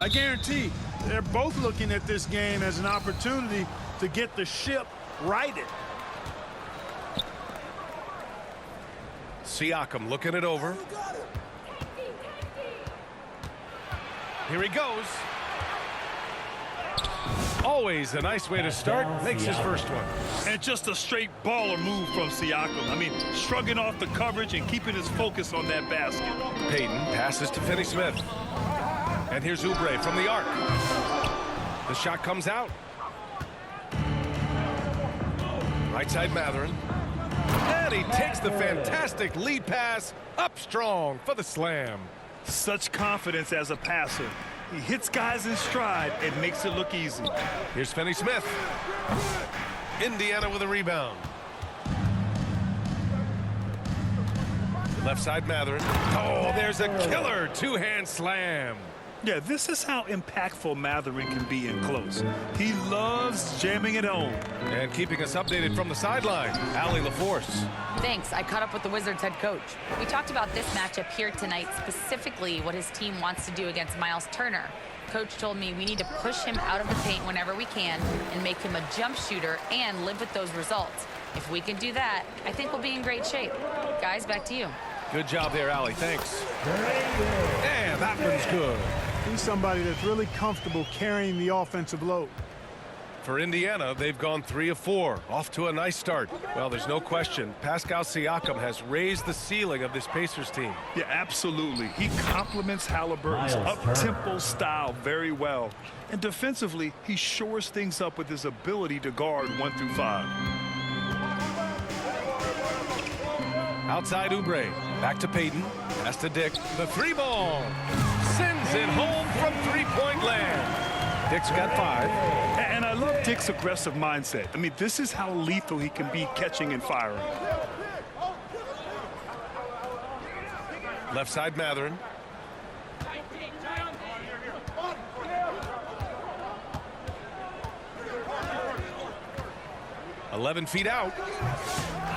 I guarantee they're both looking at this game as an opportunity to get the ship righted. Siakam looking it over. Here he goes. Always a nice way to start. Makes his first one. And just a straight baller move from Siakam. I mean, shrugging off the coverage and keeping his focus on that basket. Payton passes to Finney-Smith. And here's Oubre from the arc. The shot comes out. Right side Mathurin. And he takes the fantastic lead pass up strong for the slam. Such confidence as a passer. He hits guys in stride and makes it look easy. Here's Finney-Smith. Indiana with a rebound. Left side Mathurin. Oh, there's a killer two-hand slam. Yeah, this is how impactful Mathurin can be in close. He loves jamming it home. And keeping us updated from the sideline, Allie LaForce. Thanks. I caught up with the Wizards head coach. We talked about this matchup here tonight, specifically what his team wants to do against Miles Turner. Coach told me we need to push him out of the paint whenever we can and make him a jump shooter and live with those results. If we can do that, I think we'll be in great shape. Guys, back to you. Good job there, Allie. Thanks. And that one's good. He's somebody that's really comfortable carrying the offensive load. For Indiana, they've gone 3 of 4. Off to a nice start. Well, there's no question. Pascal Siakam has raised the ceiling of this Pacers team. Yeah, absolutely. He complements Halliburton's up-tempo style very well. And defensively, he shores things up with his ability to guard 1 through 5. Outside Oubre. Back to Payton. Pass to Dick. The 3-ball. Sends it home from three-point land. Dick's got 5. And I love Dick's aggressive mindset. I mean, this is how lethal he can be catching and firing. Left side Mathurin. "11 feet out.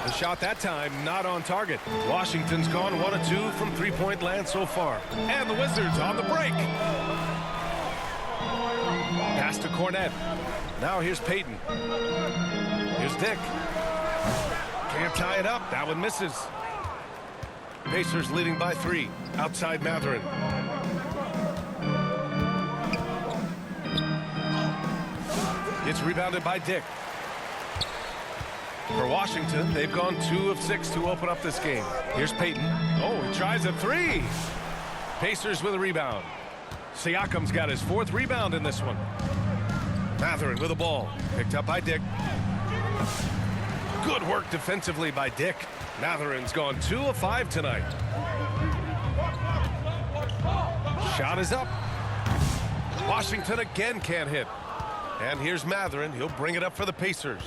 The shot that time not on target. Washington's gone 1 of 2 from three-point land so far. And the Wizards on the break. Pass to Cornette. Now here's Payton. Here's Dick. Can't tie it up. That one misses. Pacers leading by 3. Outside Mathurin. It's rebounded by Dick. For Washington, they've gone 2 of 6 to open up this game. Here's Payton. Oh, he tries a 3. Pacers with a rebound. Siakam's got his 4th rebound in this one. Mathurin with the ball. Picked up by Dick. Good work defensively by Dick. Mathurin's gone 2 of 5 tonight. Shot is up. Washington again can't hit. And here's Mathurin. He'll bring it up for the Pacers.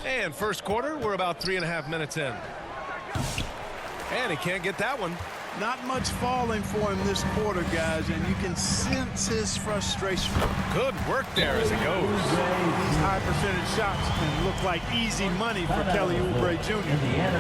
And first quarter, we're about 3.5 minutes in. And he can't get that one. Not much falling for him this quarter, guys, and you can sense his frustration. Good work there as it goes. These high percentage shots can look like easy money for Kelly Oubre Jr.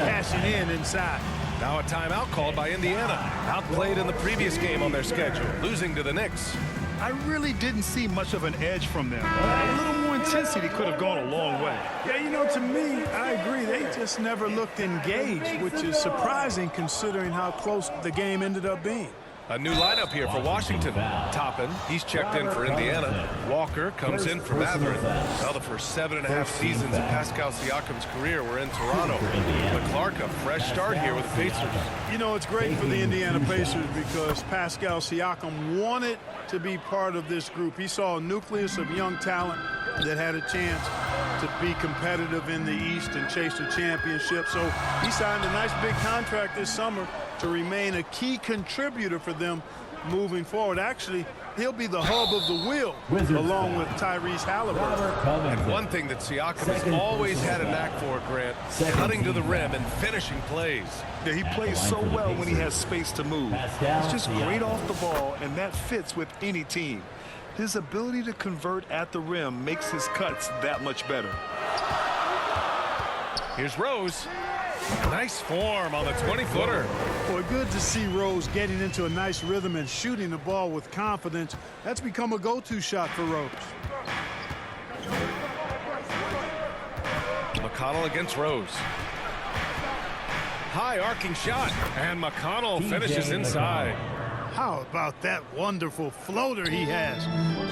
Cashing in inside. Now a timeout called by Indiana. Outplayed in the previous game on their schedule, losing to the Knicks. I really didn't see much of an edge from them. A little more intensity could have gone a long way. Yeah, you know, to me, I agree. They just never looked engaged, which is surprising considering how close the game ended up being. A new lineup here for Washington. Toppin, he's checked in for Indiana. Walker comes in for Mathurin. Now the first 7.5 seasons of Pascal Siakam's career were in Toronto. But Clark, a fresh start here with the Pacers. You know, it's great for the Indiana Pacers because Pascal Siakam wanted to be part of this group. He saw a nucleus of young talent that had a chance to be competitive in the East and chase a championship. So he signed a nice big contract this summer to remain a key contributor for them moving forward. Actually, he'll be the hub of the wheel along with Tyrese Halliburton. And one thing that Siakam has always had a knack for, Grant, cutting to the rim and finishing plays. Yeah, he plays so well when he has space to move. He's just great off the ball, and that fits with any team. His ability to convert at the rim makes his cuts that much better. Here's Rose. Nice form on the 20-footer. Boy, good to see Rose getting into a nice rhythm and shooting the ball with confidence. That's become a go-to shot for Rose. McConnell against Rose. High arcing shot, and McConnell finishes inside. How about that wonderful floater he has,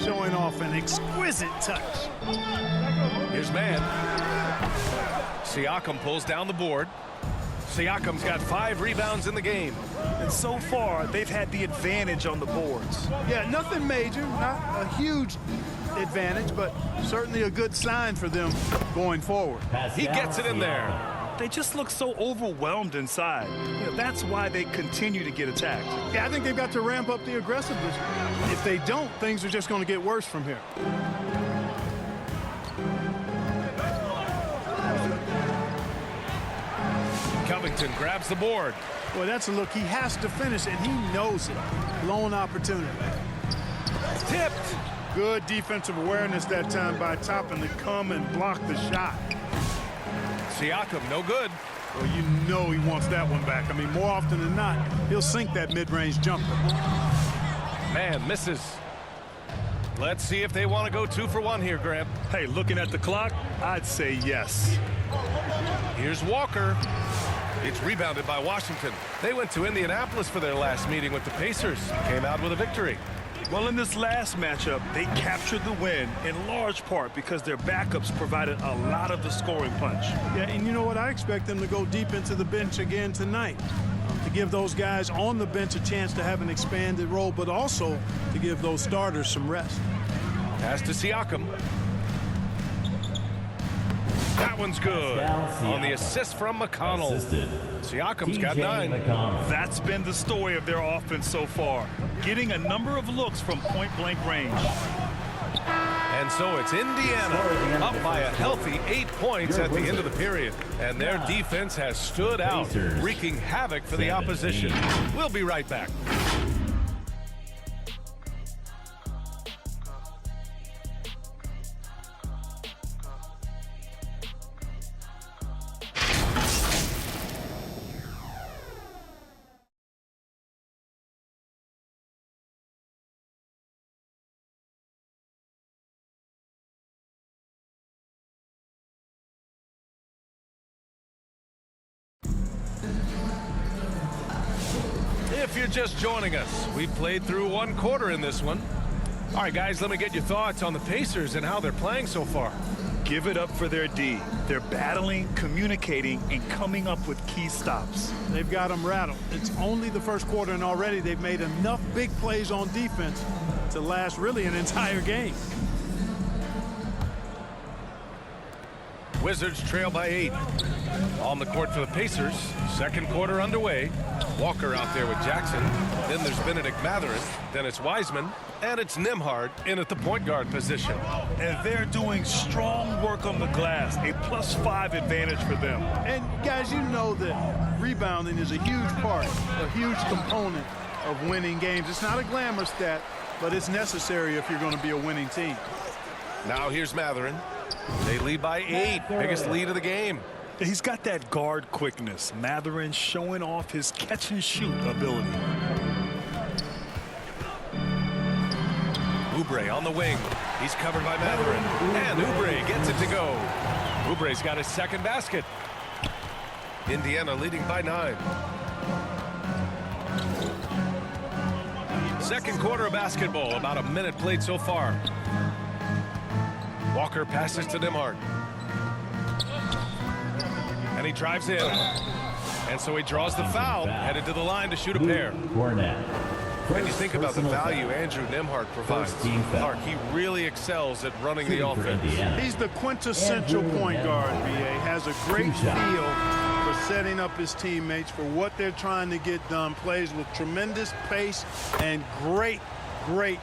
showing off an exquisite touch. Here's man. Siakam pulls down the board. Siakam's got 5 rebounds in the game. And so far, they've had the advantage on the boards. Yeah, nothing major, not a huge advantage, but certainly a good sign for them going forward. He gets it in there. They just look so overwhelmed inside. That's why they continue to get attacked. Yeah, I think they've got to ramp up the aggressiveness. If they don't, things are just going to get worse from here. Covington grabs the board. Boy, that's a look he has to finish, and he knows it. Blown opportunity. Tipped. Good defensive awareness that time by Toppin to come and block the shot. Siakam, no good. Well, you know he wants that one back. I mean, more often than not, he'll sink that mid-range jumper. Man misses. Let's see if they want to go 2 for 1 here, Graham. Hey, looking at the clock, I'd say yes. Here's Walker. It's rebounded by Washington. They went to Indianapolis for their last meeting with the Pacers. Came out with a victory. Well, in this last matchup, they captured the win in large part because their backups provided a lot of the scoring punch. Yeah, and you know what? I expect them to go deep into the bench again tonight to give those guys on the bench a chance to have an expanded role, but also to give those starters some rest. Pass to Siakam. That one's good. On the assist from McConnell. Siakam's got 9. That's been the story of their offense so far, getting a number of looks from point-blank range. And so it's Indiana up by a healthy 8 points at the end of the period. And their defense has stood out, wreaking havoc for the opposition. We'll be right back. If you're just joining us, we've played through 1 quarter in this one. All right, guys, let me get your thoughts on the Pacers and how they're playing so far. Give it up for their D. They're battling, communicating, and coming up with key stops. They've got them rattled. It's only the first quarter, and already they've made enough big plays on defense to last really an entire game. Wizards trail by 8. On the court for the Pacers. Second quarter underway. Walker out there with Jackson. Then there's Benedict Mathurin. Then it's Wiseman. And it's Nembhard in at the point guard position. And they're doing strong work on the glass. A +5 advantage for them. And, guys, you know that rebounding is a huge part, a huge component of winning games. It's not a glamour stat, but it's necessary if you're going to be a winning team. Now here's Mathurin. They lead by 8. Biggest lead of the game. He's got that guard quickness. Mathurin showing off his catch-and-shoot ability. Oubre on the wing. He's covered by Mathurin. And Oubre gets it to go. Oubre's got his second basket. Indiana leading by 9. Second quarter of basketball. About a minute played so far. Walker passes to Nembhard. And he drives in. And so he draws the foul, headed to the line to shoot a pair. And you think about the value Andrew Nembhard provides. Clark, he really excels at running the offense. He's the quintessential point guard, B.A. Has a great feel for setting up his teammates for what they're trying to get done. Plays with tremendous pace and great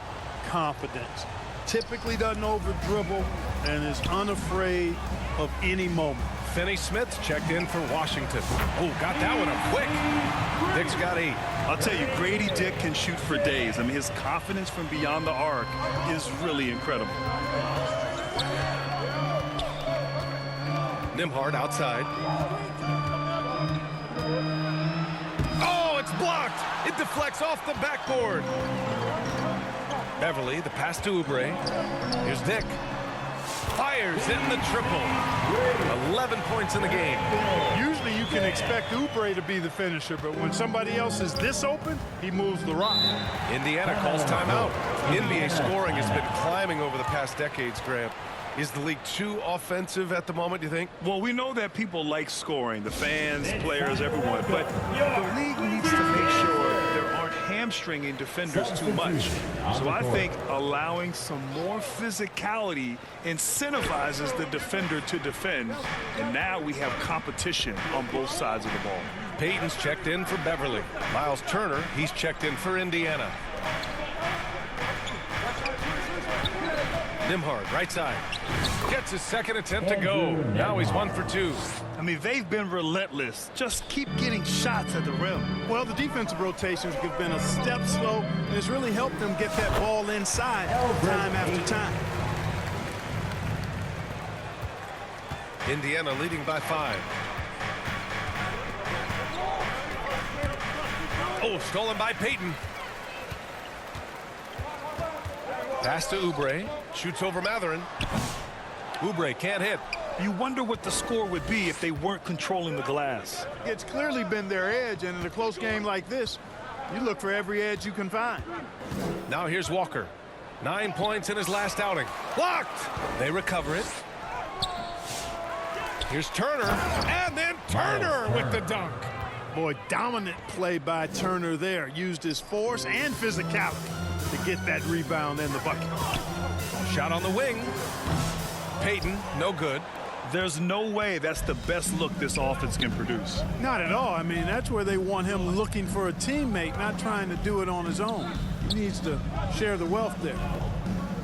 confidence. Typically doesn't over-dribble and is unafraid of any moment. Finney Smith checked in for Washington. Oh, got that one up quick. Dick's got 8. I'll tell you, Grady Dick can shoot for days. I mean, his confidence from beyond the arc is really incredible. Nembhard outside. It deflects off the backboard. Beverly, the pass to Oubre. Here's Dick. Fires in the triple. 11 points in the game. Usually you can expect Oubre to be the finisher, but when somebody else is this open, he moves the rock. Indiana calls timeout. NBA scoring has been climbing over the past decades, Graham. Is the league too offensive at the moment, do you think? Well, we know that people like scoring, the fans, players, everyone, but the league needs to make sure there aren't hamstringing defenders too much. So I think allowing some more physicality incentivizes the defender to defend, and now we have competition on both sides of the ball. Payton's checked in for Beverly. Miles Turner, he's checked in for Indiana. Nembhard, right side. Gets his second attempt to go. Now he's 1 for 2. I mean, they've been relentless. Just keep getting shots at the rim. Well, the defensive rotations have been a step slow, and it's really helped them get that ball inside time after time. Indiana leading by 5. Oh, stolen by Payton. Pass to Oubre. Shoots over Matherin. Oubre can't hit. You wonder what the score would be if they weren't controlling the glass. It's clearly been their edge, and in a close game like this, you look for every edge you can find. Now here's Walker. 9 points in his last outing. Blocked! They recover it. Here's Turner, and then Turner with the dunk. Boy, dominant play by Turner there. Used his force and physicality to get that rebound and the bucket. Shot on the wing. Payton, no good. There's no way that's the best look this offense can produce. Not at all. I mean, that's where they want him looking for a teammate, not trying to do it on his own. He needs to share the wealth there.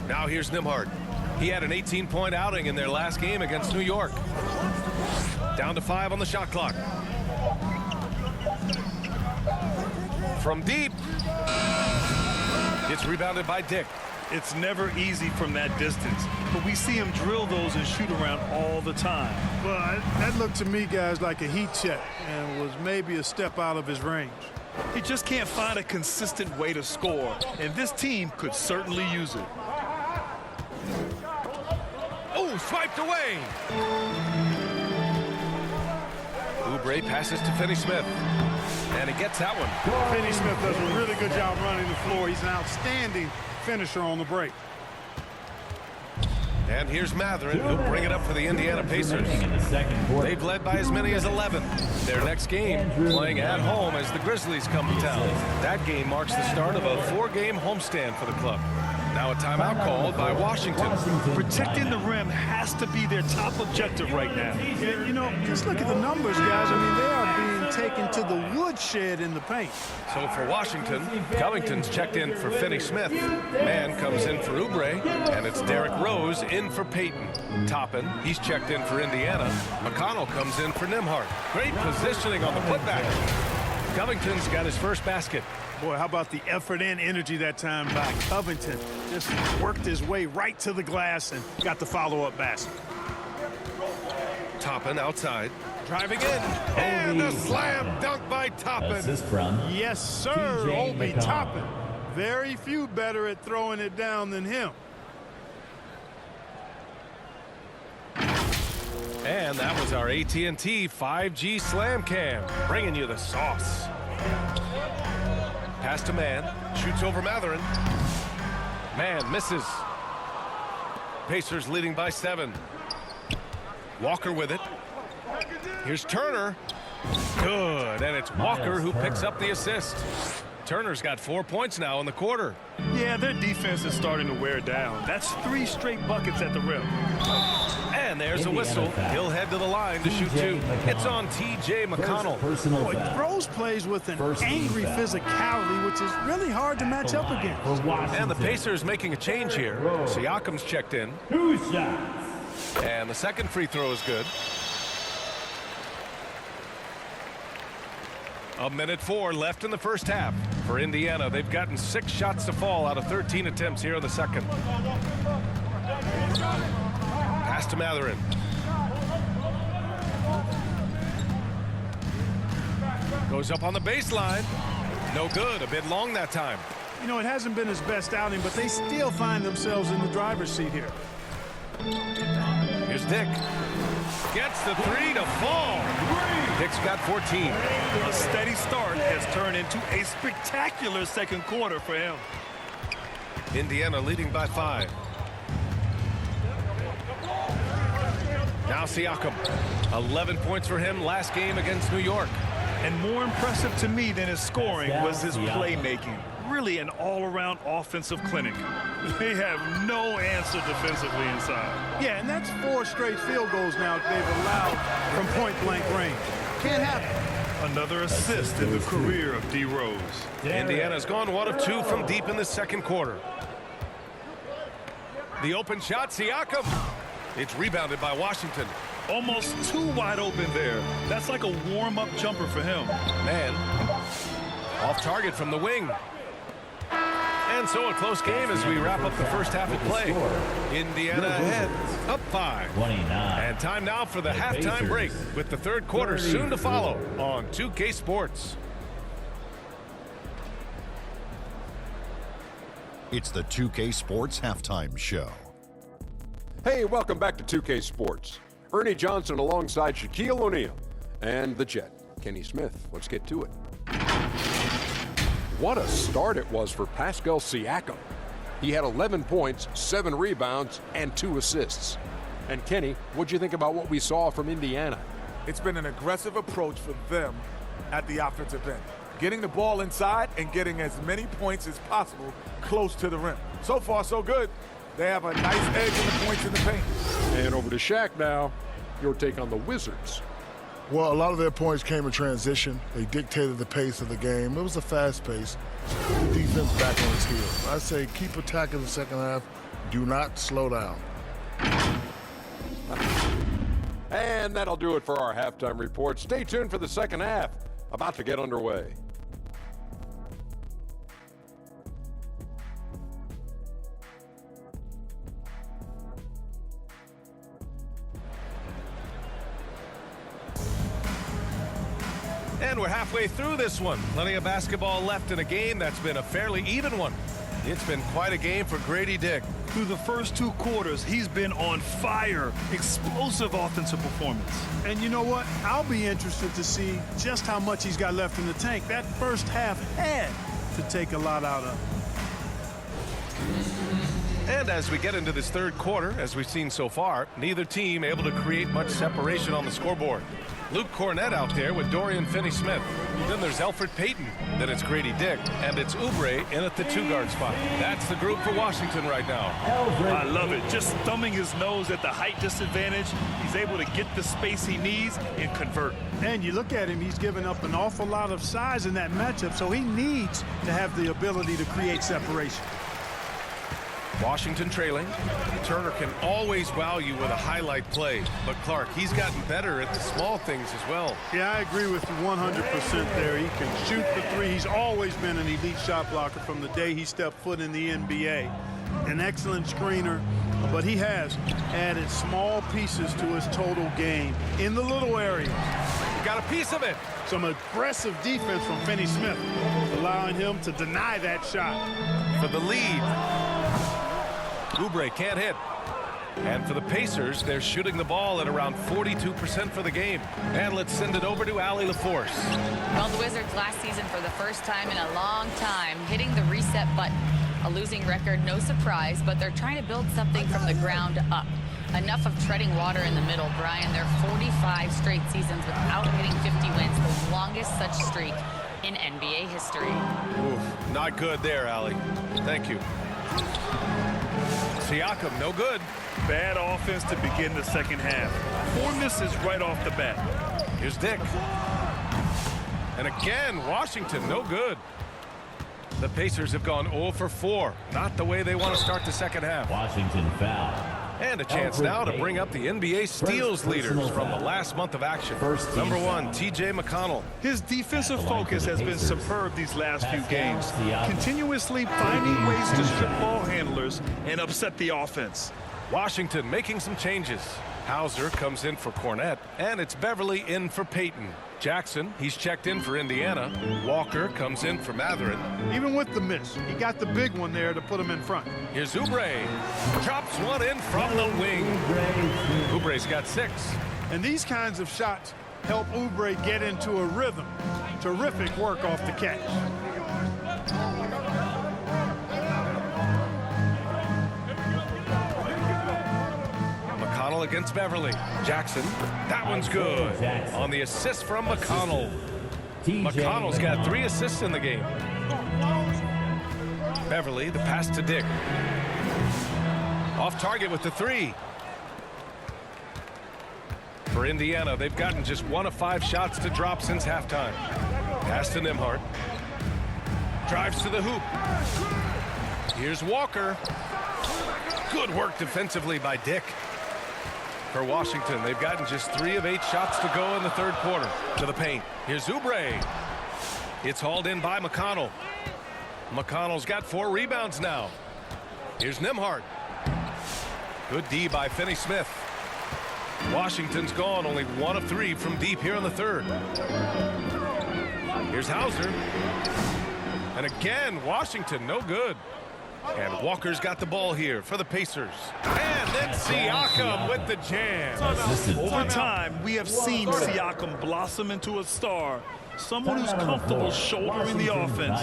Now here's Nembhard. He had an 18-point outing in their last game against New York. Down to 5 on the shot clock. From deep. It's rebounded by Dick. It's never easy from that distance, but we see him drill those and shoot around all the time. Well, that looked to me, guys, like a heat check and was maybe a step out of his range. He just can't find a consistent way to score, and this team could certainly use it. Oh, swiped away. Oubre passes to Finney-Smith, and he gets that one. Finney-Smith does a really good job running the floor. He's an outstanding finisher on the break. And here's Matherin, who'll bring it up for the Indiana Pacers. They've led by as many as 11. Their next game, playing at home as the Grizzlies come to town. That game marks the start of a 4-game homestand for the club. Now a timeout called by Washington. Protecting the rim has to be their top objective right now. Yeah, you know, just look at the numbers, guys. I mean, they are being taken to the woodshed in the paint. So for Washington, Covington's checked in for Finney-Smith. Mann comes in for Oubre, and it's Derrick Rose in for Payton. Toppin, he's checked in for Indiana. McConnell comes in for Nembhard. Great positioning on the putback. Covington's got his first basket. Boy, how about the effort and energy that time by Covington. Just worked his way right to the glass and got the follow-up basket. Toppin outside. Driving in. And a slam dunk by Toppin. Assist from Yes, sir. TJ Obi McConnell. Toppin. Very few better at throwing it down than him. And that was our AT&T 5G Slam Cam, bringing you the sauce. Pass to Mann, shoots over Matherin. Mann misses. Pacers leading by 7. Walker with it. Here's Turner. Good, and it's Walker who picks up the assist. Turner's got 4 points now in the quarter. Yeah, their defense is starting to wear down. That's 3 straight buckets at the rim. And there's a whistle. He'll head to the line to shoot 2. It's on T.J. McConnell. Personal Boy, foul. throws plays with an First team angry foul. physicality, which is really hard to match up against. For Washington. And the Pacers making a change here. Siakam's checked in. 2 shots. And the second free throw is good. 1:04 left in the first half. For Indiana, they've gotten 6 shots to fall out of 13 attempts here in the second. Pass to Matherin. Goes up on the baseline. No good. A bit long that time. You know, it hasn't been his best outing, but they still find themselves in the driver's seat here. Here's Dick. Gets the three to fall. Dick's got 14. A steady start has turned into a spectacular second quarter for him. Indiana leading by 5. Now Siakam. 11 points for him last game against New York. And more impressive to me than his scoring was his playmaking. Really an all-around offensive clinic. They have no answer defensively inside. Yeah, and that's 4 straight field goals now they've allowed from point-blank range. Can't happen. Another assist in the career of D. Rose. Indiana's gone 1 of 2 from deep in the second quarter. The open shot, Siakam. It's rebounded by Washington. Almost too wide open there. That's like a warm-up jumper for him. Man, off target from the wing. And so a close game as we wrap up the first half of play. Indiana ahead, up 5. 29. And time now for the halftime break with the third quarter soon to follow on 2K Sports. It's the 2K Sports Halftime Show. Hey, welcome back to 2K Sports. Ernie Johnson alongside Shaquille O'Neal and the Jet, Kenny Smith. Let's get to it. What a start it was for Pascal Siakam. He had 11 points, 7 rebounds, and 2 assists. And Kenny, what'd you think about what we saw from Indiana? It's been an aggressive approach for them at the offensive end. Getting the ball inside and getting as many points as possible close to the rim. So far, so good. They have a nice edge in the points in the paint. And over to Shaq now. Your take on the Wizards. Well, a lot of their points came in transition. They dictated the pace of the game. It was a fast pace. The defense back on its heels. I say keep attacking the second half. Do not slow down. And that'll do it for our halftime report. Stay tuned for the second half. About to get underway. And we're halfway through this one. Plenty of basketball left in a game that's been a fairly even one. It's been quite a game for Grady Dick. Through the first 2 quarters, he's been on fire. Explosive offensive performance. And you know what? I'll be interested to see just how much he's got left in the tank. That first half had to take a lot out of. And as we get into this third quarter, as we've seen so far, neither team able to create much separation on the scoreboard. Luke Cornett out there with Dorian Finney-Smith. Then there's Elfrid Payton. Then it's Grady Dick. And it's Oubre in at the 2-guard spot. That's the group for Washington right now. I love it. Just thumbing his nose at the height disadvantage. He's able to get the space he needs and convert. And you look at him, he's given up an awful lot of size in that matchup, so he needs to have the ability to create separation. Washington trailing. Turner can always wow you with a highlight play. But Clark, he's gotten better at the small things as well. Yeah, I agree with you 100% there. He can shoot the three. He's always been an elite shot blocker from the day he stepped foot in the NBA. An excellent screener, but he has added small pieces to his total game in the little areas. He got a piece of it. Some aggressive defense from Finney-Smith, allowing him to deny that shot. For the lead. Oubre can't hit. And for the Pacers, they're shooting the ball at around 42% for the game. And let's send it over to Allie LaForce. Well, the Wizards last season for the first time in a long time hitting the reset button. A losing record, no surprise, but they're trying to build something from the ground up. Enough of treading water in the middle, Brian. They're 45 straight seasons without hitting 50 wins, the longest such streak in NBA history. Oof, not good there, Allie. Thank you. Siakam, no good. Bad offense to begin the second half. 4 misses right off the bat. Here's Dick. And again, Washington, no good. The Pacers have gone 0 for 4. Not the way they want to start the second half. Washington foul. And a chance now to bring up the NBA steals leaders from the last month of action. Number 1, T.J. McConnell. His defensive focus has been superb these last few games. Continuously finding ways to strip ball handlers and upset the offense. Washington making some changes. Hauser comes in for Cornett, and it's Beverly in for Payton. Jackson, he's checked in for Indiana. Walker comes in for Matherin. Even with the miss, he got the big one there to put him in front. Here's Oubre. Chops one in from the wing. Oubre's got 6. And these kinds of shots help Oubre get into a rhythm. Terrific work off the catch. McConnell against Beverly. Jackson, that one's good. On the assist from McConnell. McConnell's got 3 assists in the game. Beverly, the pass to Dick. Off target with the 3. For Indiana, they've gotten just 1 of 5 shots to drop since halftime. Pass to Nembhard. Drives to the hoop. Here's Walker. Good work defensively by Dick. For Washington, they've gotten just 3 of 8 shots to go in the third quarter. To the paint. Here's Oubre. It's hauled in by McConnell. McConnell's got 4 rebounds now. Here's Nembhard. Good D by Finney-Smith. Washington's gone only 1 of 3 from deep here in the third. Here's Hauser. And again, Washington, no good. And Walker's got the ball here for the Pacers. And then Siakam with the jam. Over time, we have seen Siakam blossom into a star. Someone who's comfortable shouldering the offense.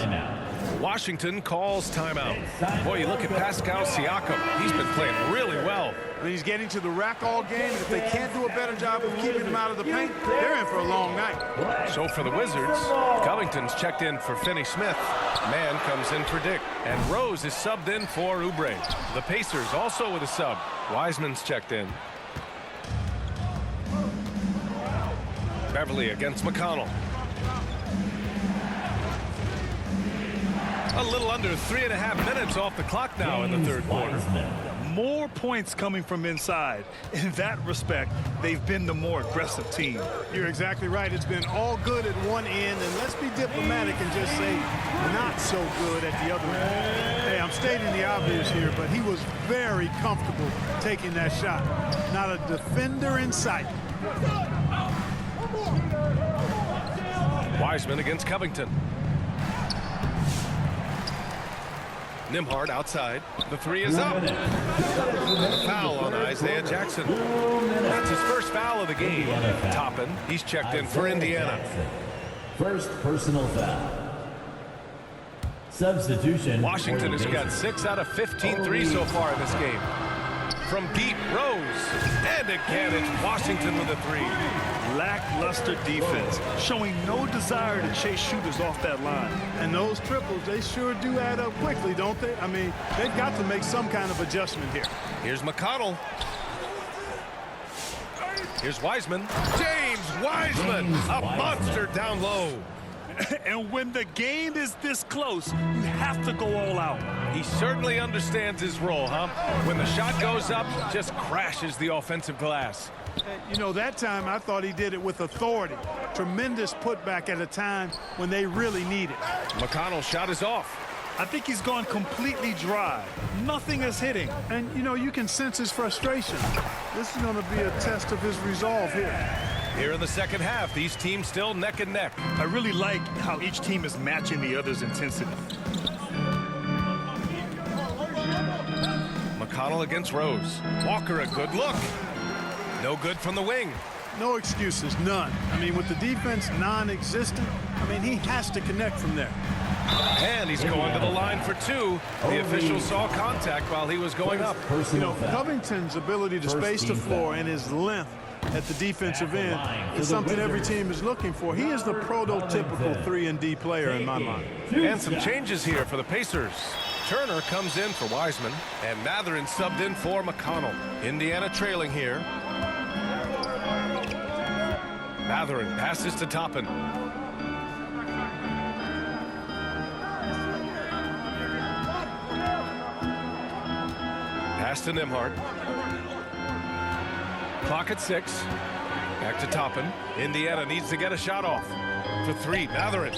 Washington calls timeout. Boy, you look at Pascal Siakam. He's been playing really well. I mean, he's getting to the rack all game. If they can't do a better job of keeping him out of the paint, they're in for a long night. So for the Wizards, Covington's checked in for Finney-Smith. Mann comes in for Dick. And Rose is subbed in for Oubre. The Pacers also with a sub. Wiseman's checked in. Beverly against McConnell. A little under 3.5 minutes off the clock now in the third quarter. More points coming from inside. In that respect, they've been the more aggressive team. You're exactly right. It's been all good at one end, and let's be diplomatic and just say not so good at the other end. Hey, I'm stating the obvious here, but he was very comfortable taking that shot. Not a defender in sight. Wiseman against Covington. Nembhard outside. The 3 is up. Foul on Isaiah Jackson. That's his first foul of the game. Toppin, he's checked in for Indiana. First personal foul. Substitution. Washington has got 6 out of 15 threes so far in this game. From deep, Rose. And again, it's Washington with a 3. Lackluster defense, showing no desire to chase shooters off that line. And those triples, they sure do add up quickly, don't they? I mean, they've got to make some kind of adjustment here. Here's McConnell. Here's Wiseman. James Wiseman, a monster down low. And when the game is this close, you have to go all out. He certainly understands his role, huh? When the shot goes up, just crashes the offensive glass. You know, that time I thought he did it with authority. Tremendous putback at a time when they really need it. McConnell's shot is off. I think he's gone completely dry. Nothing is hitting. And, you know, you can sense his frustration. This is going to be a test of his resolve here. Here in the second half, these teams still neck and neck. I really like how each team is matching the other's intensity. McConnell against Rose. Walker, a good look. No good from the wing. No excuses, none. I mean, with the defense non-existent, I mean, he has to connect from there. And he's going to the line for 2. The official saw contact while he was going up. You know, Covington's ability to space the floor and his length at the defensive end is something every team is looking for. He is the prototypical 3-and-D player in my mind. And some changes here for the Pacers. Turner comes in for Wiseman, and Matherin subbed in for McConnell. Indiana trailing here. Matherin passes to Toppin. Pass to Nembhard. Clock at 6. Back to Toppin. Indiana needs to get a shot off. For 3, Matherin.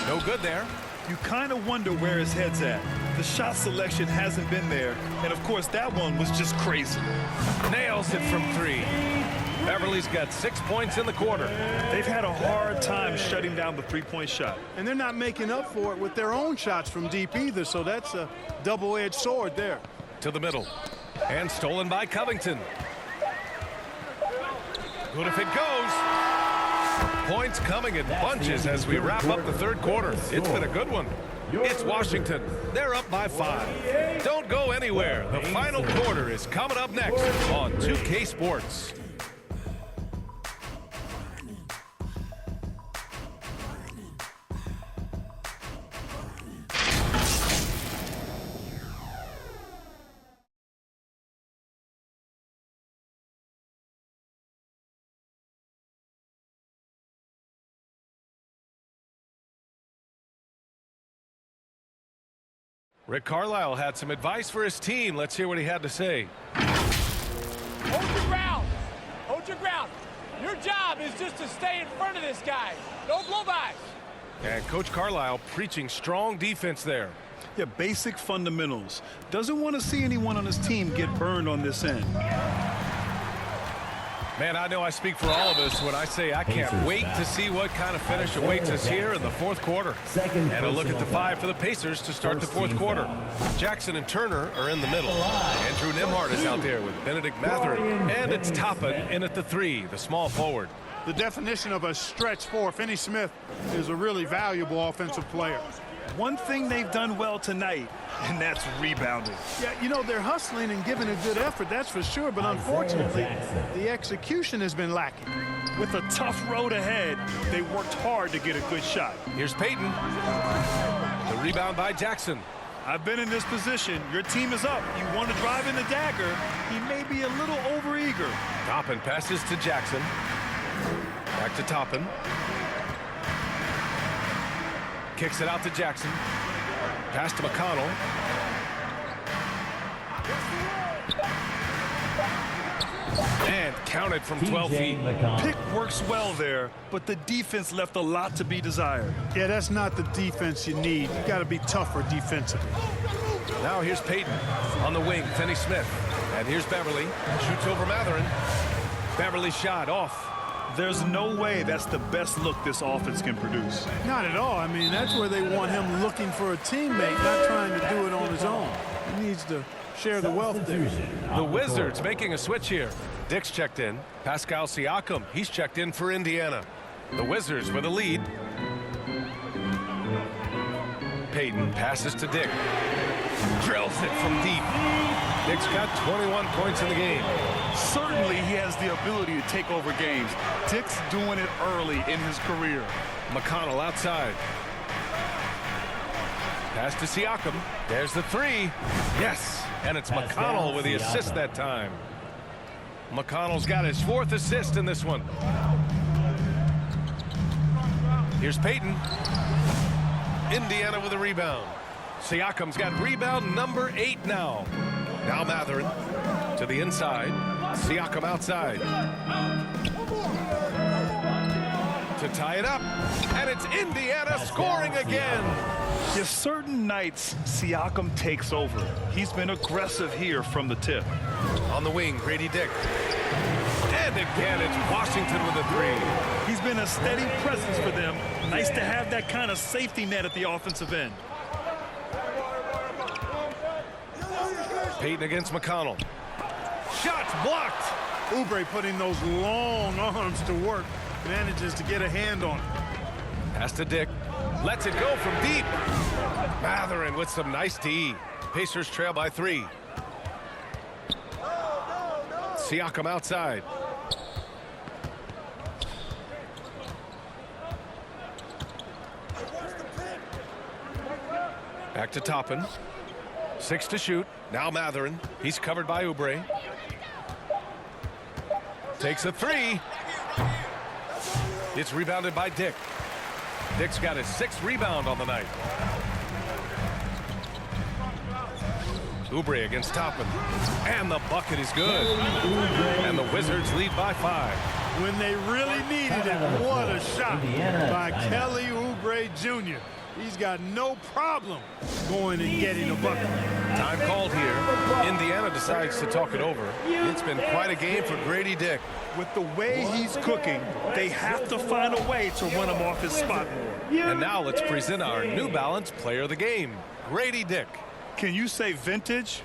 No good there. You kind of wonder where his head's at. The shot selection hasn't been there. And, of course, that one was just crazy. Nails it from 3. Beverly's got 6 points in the quarter. They've had a hard time shutting down the three-point shot. And they're not making up for it with their own shots from deep either, so that's a double-edged sword there. To the middle. And stolen by Covington. Good if it goes. Points coming in bunches as we wrap up the third quarter. It's been a good one. It's Washington. They're up by 5. Don't go anywhere. The final quarter is coming up next on 2K Sports. Rick Carlisle had some advice for his team. Let's hear what he had to say. Hold your ground. Hold your ground. Your job is just to stay in front of this guy. Don't blow by. And Coach Carlisle preaching strong defense there. Yeah, basic fundamentals. Doesn't want to see anyone on his team get burned on this end. Man, I know I speak for all of us when I say I can't wait to see what kind of finish awaits us here in the fourth quarter. And a look at the 5 for the Pacers to start the fourth quarter. Jackson and Turner are in the middle. Andrew Nembhard is out there with Benedict Mathurin. And it's Toppin in at the 3, the small forward. The definition of a stretch 4, Finney Smith, is a really valuable offensive player. One thing they've done well tonight, and that's rebounding. Yeah, you know, they're hustling and giving a good effort, that's for sure, but unfortunately, the execution has been lacking. With a tough road ahead, they worked hard to get a good shot. Here's Payton. The rebound by Jackson. I've been in this position. Your team is up. You want to drive in the dagger. He may be a little overeager. Toppin passes to Jackson. Back to Toppin. Kicks it out to Jackson. Pass to McConnell. And counted from 12 feet. Pick works well there, but the defense left a lot to be desired. Yeah, that's not the defense you need. You got to be tougher defensively. Now here's Payton on the wing, Finney Smith. And here's Beverly. Shoots over Mathurin. Beverly shot off. There's no way that's the best look this offense can produce. Not at all. I mean, that's where they want him looking for a teammate, not trying to do it on his own. He needs to share the wealth there. The Wizards making a switch here. Dick's checked in. Pascal Siakam, he's checked in for Indiana. The Wizards with a lead. Payton passes to Dick. Drills it from deep. Dick's got 21 points in the game. Certainly he has the ability to take over games. Dick's doing it early in his career. McConnell outside. Pass to Siakam. There's the 3. Yes, and it's McConnell with the assist that time. McConnell's got his 4th assist in this one. Here's Payton. Indiana with a rebound. Siakam's got rebound number 8 now. Now Mathurin to the inside. Siakam outside. To tie it up. And it's Indiana scoring again. Yes, certain nights, Siakam takes over. He's been aggressive here from the tip. On the wing, Grady Dick. And again, it's Washington with a 3. He's been a steady presence for them. Nice to have that kind of safety net at the offensive end. Payton against McConnell. Shots blocked. Oubre putting those long arms to work. Manages to get a hand on it. Pass to Dick. Lets it go from deep. Mathurin with some nice D. Pacers trail by 3. Siakam outside. Back to Toppin. 6 to shoot. Now Mathurin. He's covered by Oubre. Takes a 3. It's rebounded by Dick. Dick's got his 6th rebound on the night. Oubre against Toppin. And the bucket is good. And the Wizards lead by 5. when they really needed it. What a shot by Kelly Oubre Jr. He's got no problem going and getting a bucket. Time called here. Indiana decides to talk it over. It's been quite a game for Grady Dick. With the way he's cooking, they have to find a way to run him off his spot more. And now let's present our New Balance player of the game, Grady Dick. Can you say vintage?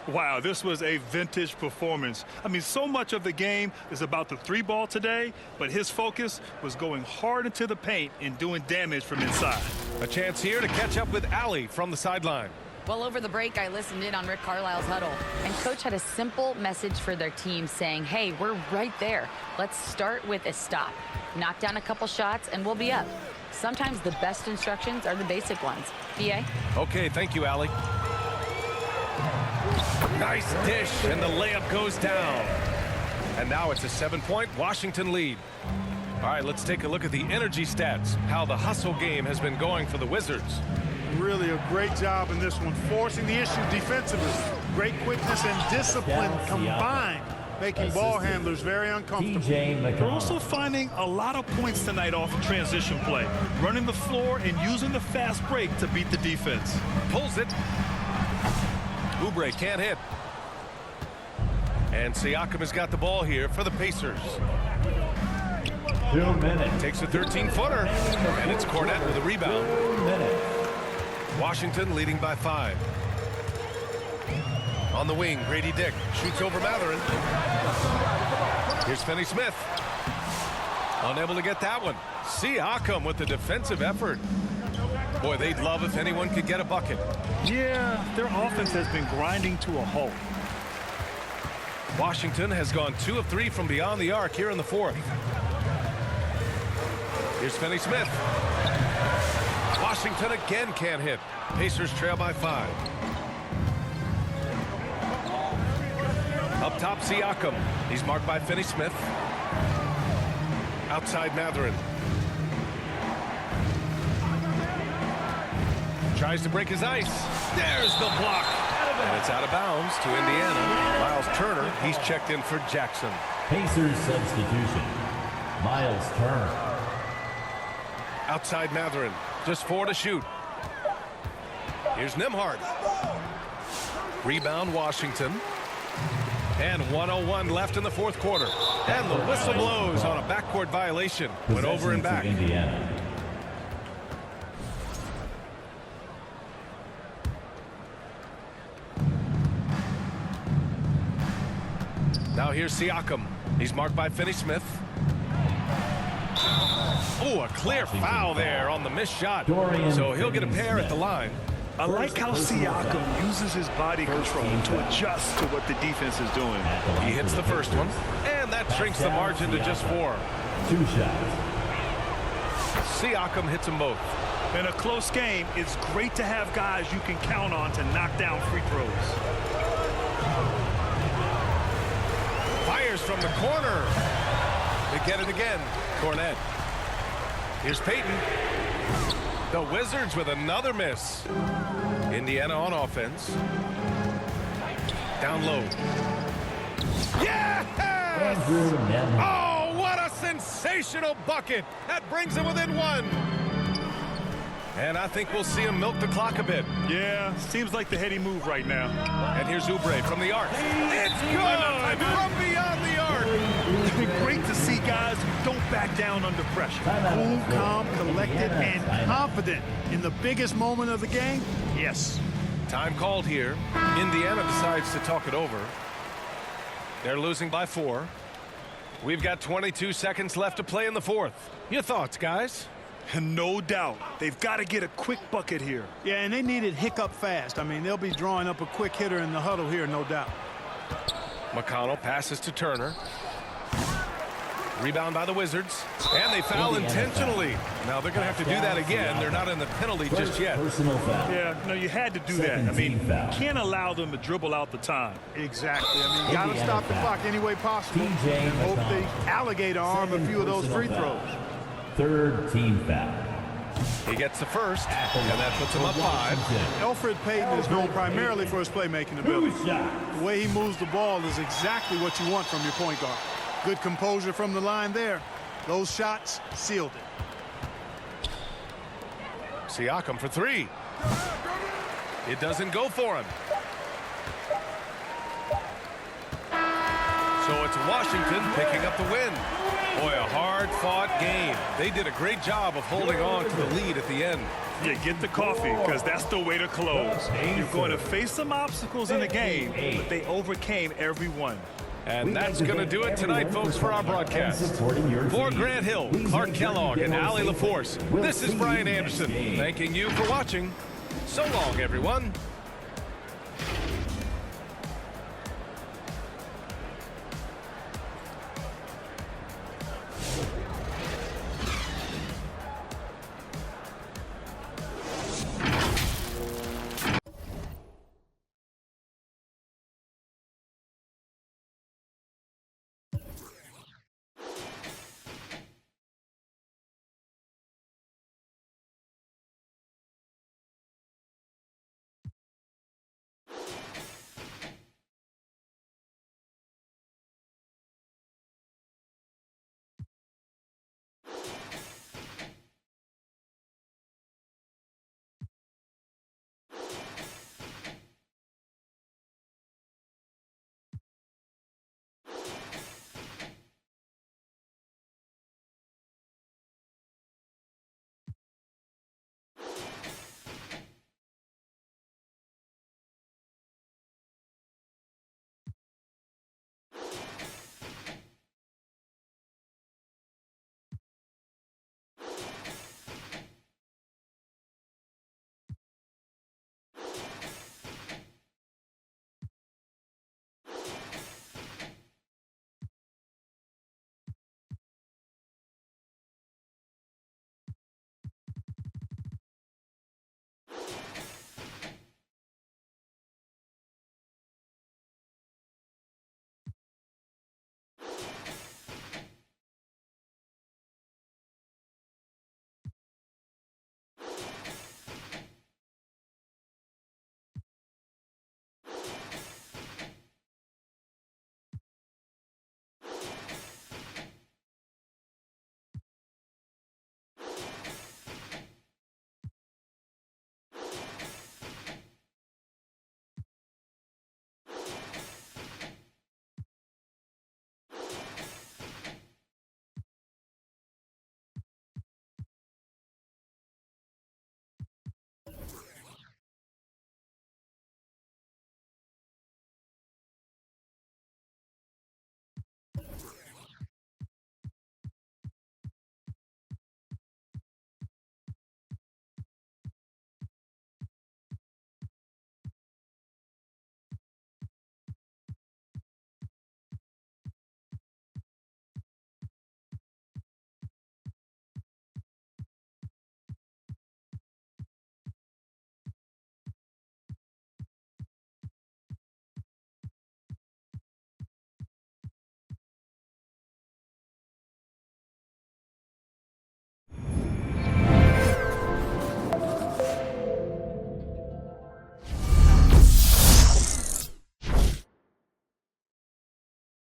Wow, this was a vintage performance. I mean, so much of the game is about the three ball today, but his focus was going hard into the paint and doing damage from inside. A chance here to catch up with Allie from the sideline. Well, over the break, I listened in on Rick Carlisle's huddle, and Coach had a simple message for their team saying, hey, we're right there. Let's start with a stop. Knock down a couple shots, and we'll be up. Sometimes the best instructions are the basic ones. B.A.? Okay, thank you, Allie. Nice dish, and the layup goes down. And now it's a 7-point Washington lead. All right, let's take a look at the energy stats, how the hustle game has been going for the Wizards. Really a great job in this one, forcing the issue defensively. Great quickness and discipline combined, making ball handlers very uncomfortable. They're also finding a lot of points tonight off of transition play, running the floor and using the fast break to beat the defense. Pulls it. Oubre can't hit. And Siakam has got the ball here for the Pacers. 2 minutes. Takes a 13-footer, and it's Cornette with a rebound. 2 minutes. Washington leading by 5. On the wing, Grady Dick shoots over Mathurin. Here's Finney-Smith. Unable to get that one. Siakam with the defensive effort. Boy, they'd love if anyone could get a bucket. Yeah, their offense has been grinding to a halt. Washington has gone 2 of 3 from beyond the arc here in the 4th. Here's Finney-Smith. Washington again can't hit. Pacers trail by 5. Up top, Siakam. He's marked by Finney-Smith. Outside, Mathurin. Tries to break his ice. There's the block. And it's out of bounds to Indiana. Miles Turner, he's checked in for Jackson. Pacers substitution. Miles Turner. Outside Mathurin. Just 4 to shoot. Here's Nembhard. Rebound Washington. And 1:01 left in the 4th quarter. And the whistle blows on a backcourt violation. Went over and back. Indiana. Now here's Siakam. He's marked by Finney-Smith. Oh, a clear foul there on the missed shot. So he'll get a pair at the line. I like how Siakam uses his body control to adjust to what the defense is doing. He hits the first one, and that shrinks the margin to just 4. 2 shots. Siakam hits them both. In a close game, it's great to have guys you can count on to knock down free throws. Fires from the corner. They get it again. Cornette. Here's Payton. The Wizards with another miss. Indiana on offense. Down low. Yes! Andrew Nembhard. Oh, what a sensational bucket. That brings them within 1. And I think we'll see him milk the clock a bit. Yeah, seems like the heady move right now. And here's Oubre from the arc. It's good from beyond the arc. It's been great to see guys who don't back down under pressure. Cool, calm, collected, and confident in the biggest moment of the game. Yes. Time called here. Indiana decides to talk it over. They're losing by 4. We've got 22 seconds left to play in the 4th. Your thoughts, guys? No doubt. They've got to get a quick bucket here. Yeah, and they need it hiccup fast. I mean, they'll be drawing up a quick hitter in the huddle here, no doubt. McConnell passes to Turner. Rebound by the Wizards. And they foul intentionally. Now they're going to have to do that again. They're not in the penalty just yet. Personal foul. Yeah, no, you had to do that. I mean, you can't allow them to dribble out the time. Exactly. I mean, you got to stop the clock any way possible. And hope the alligator arm a few of those free throws. 3rd team foul. He gets the first, and that puts him up 5. Elfrid Payton is known primarily for his playmaking ability. The way he moves the ball is exactly what you want from your point guard. Good composure from the line there. Those shots sealed it. Siakam for three. It doesn't go for him. So it's Washington picking up the win. Boy, a hard-fought game. They did a great job of holding on to the lead at the end. Yeah, get the coffee, because that's the way to close. You're going to face some obstacles in the game, but they overcame every one. And that's going to do it tonight, folks, for our broadcast. For Grant Hill, Clark Kellogg, and Allie LaForce, this is Brian Anderson, thanking you for watching. So long, everyone.